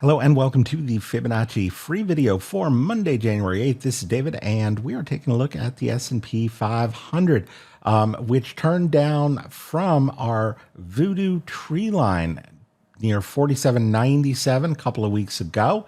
Hello and welcome to the Fibonacci free video for Monday, January 8th. This is David, and we are taking a look at the S&P 500, which turned down from our Voodoo tree line near 47.97 a couple of weeks ago.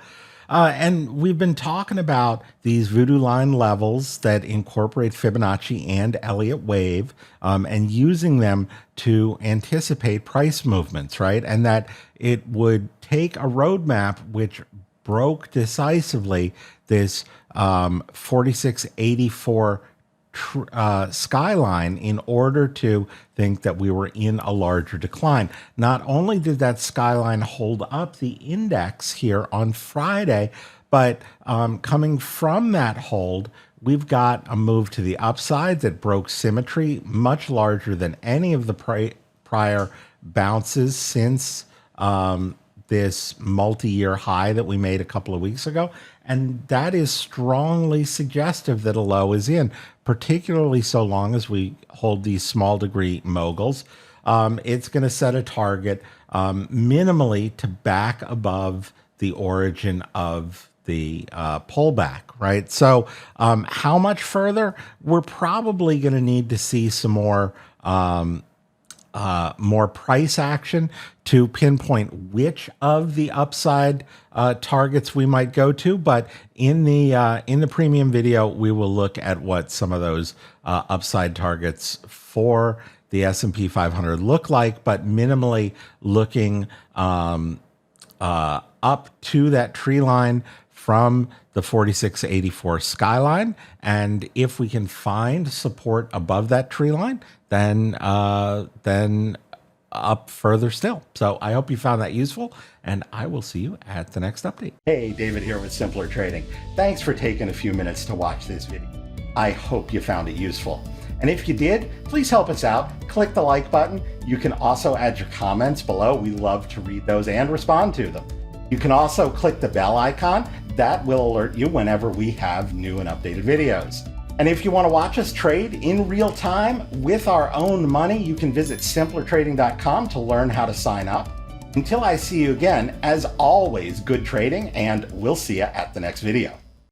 And we've been talking about these Voodoo line levels that incorporate Fibonacci and Elliott wave, and using them to anticipate price movements, right? And that it would take a roadmap which broke decisively this 4684 skyline in order to think that we were in a larger decline. Not only did that skyline hold up the index here on Friday, but coming from that hold, we've got a move to the upside that broke symmetry much larger than any of the prior bounces since this multi-year high that we made a couple of weeks ago. And that is strongly suggestive that a low is in, particularly so long as we hold these small degree moguls. It's going to set a target minimally to back above the origin of the pullback, right? So how much further? We're probably going to need to see some more price action to pinpoint which of the upside targets we might go to. But in the premium video, we will look at what some of those upside targets for the S&P 500 look like, but minimally looking up to that tree line from the 4684 skyline. And if we can find support above that tree line, then up further still. So I hope you found that useful, and I will see you at the next update. Hey, David here with Simpler Trading. Thanks for taking a few minutes to watch this video. I hope you found it useful. And if you did, please help us out. Click the like button. You can also add your comments below. We love to read those and respond to them. You can also click the bell icon. That will alert you whenever we have new and updated videos. And if you want to watch us trade in real time with our own money, you can visit simplertrading.com to learn how to sign up. Until I see you again, as always, good trading, and we'll see you at the next video.